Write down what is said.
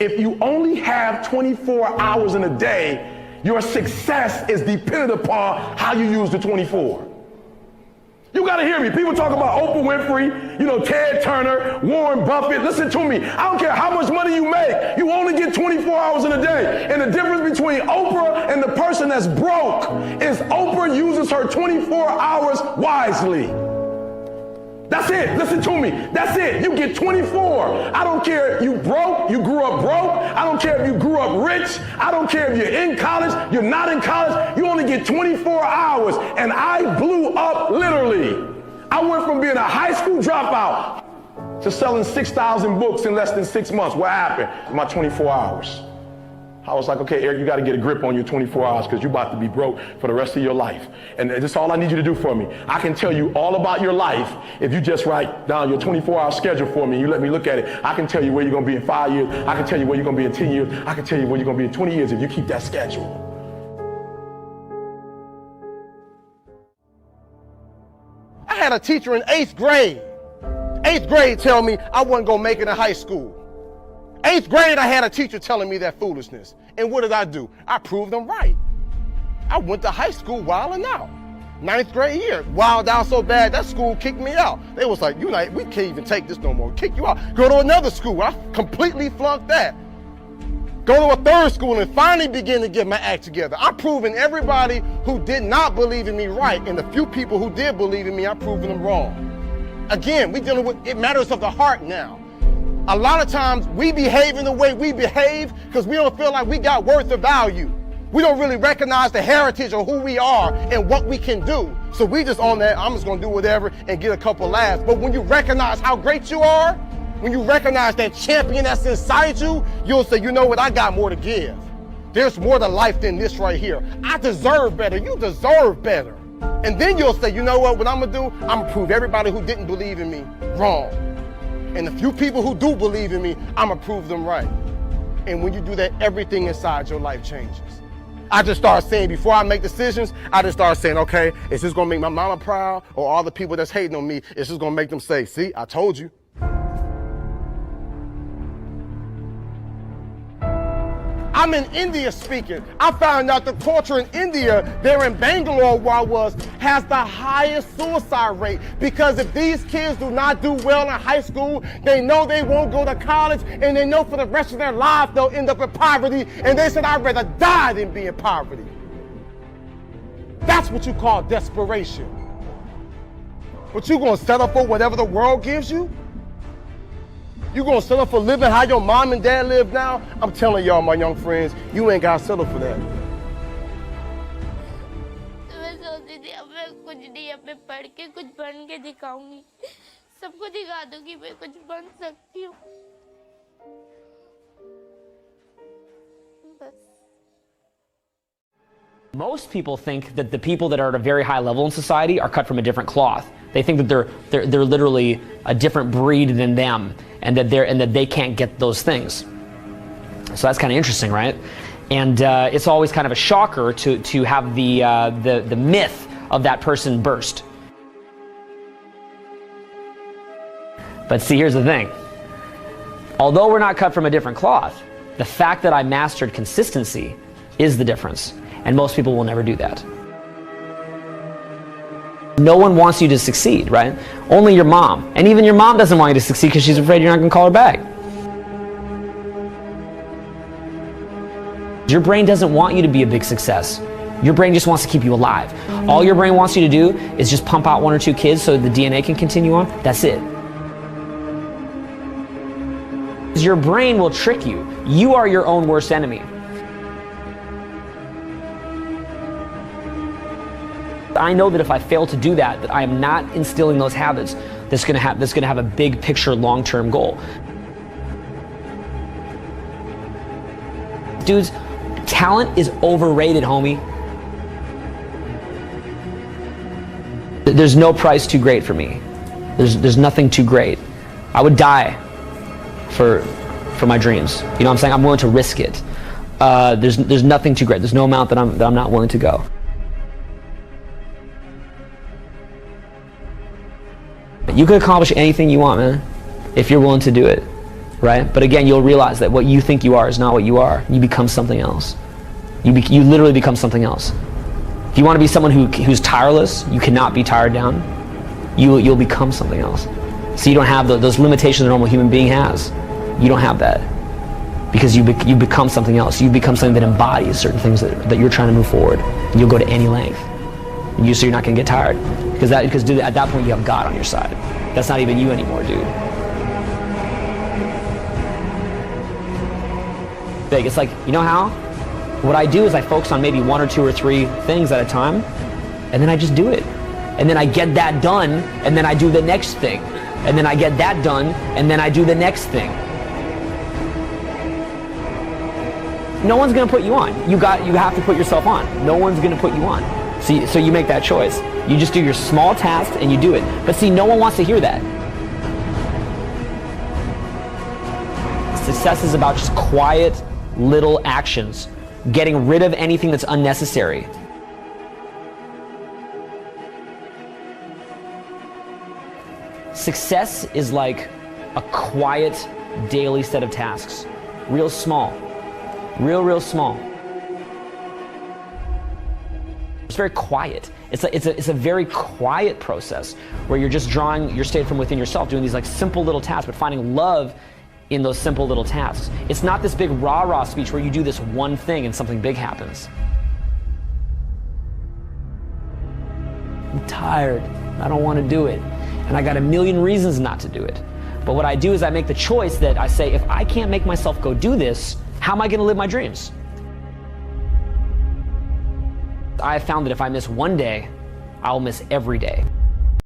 If you only have 24 hours in a day, your success is dependent upon how you use the 24. You gotta hear me. People talk about Oprah Winfrey, Ted Turner, Warren Buffett. Listen to me. I don't care how much money you make. You only get 24 hours in a day. And the difference between Oprah and the person that's broke is Oprah uses her 24 hours wisely. That's it. Listen to me. That's it. You get 24. I don't care if you broke, you grew up broke. I don't care if you grew up rich. I don't care if you're in college, you're not in college. You only get 24 hours. And I blew up literally. I went from being a high school dropout to selling 6,000 books in less than 6 months. What happened? In my 24 hours. I was like, okay, Eric, you got to get a grip on your 24 hours because you're about to be broke for the rest of your life. And that's all I need you to do for me. I can tell you all about your life if you just write down your 24-hour schedule for me and you let me look at it. I can tell you where you're going to be in 5 years. I can tell you where you're going to be in 10 years. I can tell you where you're going to be in 20 years if you keep that schedule. I had a teacher in 8th grade. 8th grade tell me I wasn't going to make it in high school. 8th grade, I had a teacher telling me that foolishness. And what did I do? I proved them right. I went to high school wilding out. 9th grade year, wild out so bad, that school kicked me out. They was like, we can't even take this no more. Kick you out. Go to another school. I completely flunked that. Go to a 3rd school and finally begin to get my act together. I'm proving everybody who did not believe in me right, and the few people who did believe in me, I'm proving them wrong. Again, we dealing with, it matters of the heart now. A lot of times we behave in the way we behave because we don't feel like we got worth or value. We don't really recognize the heritage of who we are and what we can do. So we just on that, I'm just gonna do whatever and get a couple laughs. But when you recognize how great you are, when you recognize that champion that's inside you, you'll say, you know what, I got more to give. There's more to life than this right here. I deserve better, you deserve better. And then you'll say, you know what I'm gonna do? I'm gonna prove everybody who didn't believe in me wrong. And the few people who do believe in me, I'm gonna prove them right. And when you do that, everything inside your life changes. I just start saying, before I make decisions, I just start saying, okay, is this gonna make my mama proud? Or all the people that's hating on me, is this gonna make them say, see, I told you. I'm in India speaking. I found out the culture in India, there in Bangalore where I was, has the highest suicide rate. Because if these kids do not do well in high school, they know they won't go to college, and they know for the rest of their lives they'll end up in poverty, and they said, I'd rather die than be in poverty. That's what you call desperation. But you gonna settle for whatever the world gives you? You gonna settle for living how your mom and dad live now? I'm telling y'all, my young friends, you ain't gotta settle for that. मैं सोचती थी अब मैं कुछ नहीं, अब मैं पढ़ के कुछ बन के दिखाऊंगी, सबको दिखा दूंगी मैं कुछ बन सकती हूँ। बस। Most people think that the people that are at a very high level in society are cut from a different cloth. They think that they're literally a different breed than them, and that they can't get those things. So that's kind of interesting, right? And it's always kind of a shocker to have the myth of that person burst. But see, here's the thing. Although we're not cut from a different cloth, the fact that I mastered consistency is the difference. And most people will never do that. No one wants you to succeed, right? Only your mom. And even your mom doesn't want you to succeed because she's afraid you're not going to call her back. Your brain doesn't want you to be a big success. Your brain just wants to keep you alive. All your brain wants you to do is just pump out 1 or 2 kids so the DNA can continue on. That's it. Your brain will trick you. You are your own worst enemy. I know that if I fail to do that, that I am not instilling those habits that's going to have a big picture long-term goal. Dudes, talent is overrated, homie. There's no price too great for me. There's nothing too great. I would die for my dreams. You know what I'm saying? I'm willing to risk it. There's nothing too great. There's no amount that I'm not willing to go. You can accomplish anything you want, man, if you're willing to do it. right? But again, you'll realize that what you think you are is not what you are. You become something else. You literally become something else. If you want to be someone who's tireless, you cannot be tired down. You'll become something else. So you don't have those limitations a normal human being has. You don't have that. Because you become something else. You become something that embodies certain things that you're trying to move forward. And you'll go to any length. So you're not going to get tired. Because dude, at that point you have God on your side. That's not even you anymore, dude. Big. It's like, you know how? What I do is I focus on maybe 1 or 2 or 3 things at a time, and then I just do it. And then I get that done, and then I do the next thing. And then I get that done, and then I do the next thing. No one's gonna put you on. You have to put yourself on. No one's gonna put you on. So you make that choice. You just do your small task and you do it. But see, no one wants to hear that. Success is about just quiet little actions, getting rid of anything that's unnecessary. Success is like a quiet daily set of tasks. Real small. Real small. It's very quiet. It's a very quiet process where you're just drawing your state from within yourself, doing these like simple little tasks, but finding love in those simple little tasks. It's not this big rah-rah speech where you do this one thing and something big happens. I'm tired. I don't want to do it. And I got a million reasons not to do it. But what I do is I make the choice that I say, if I can't make myself go do this, how am I going to live my dreams? I have found that if I miss one day, I'll miss every day.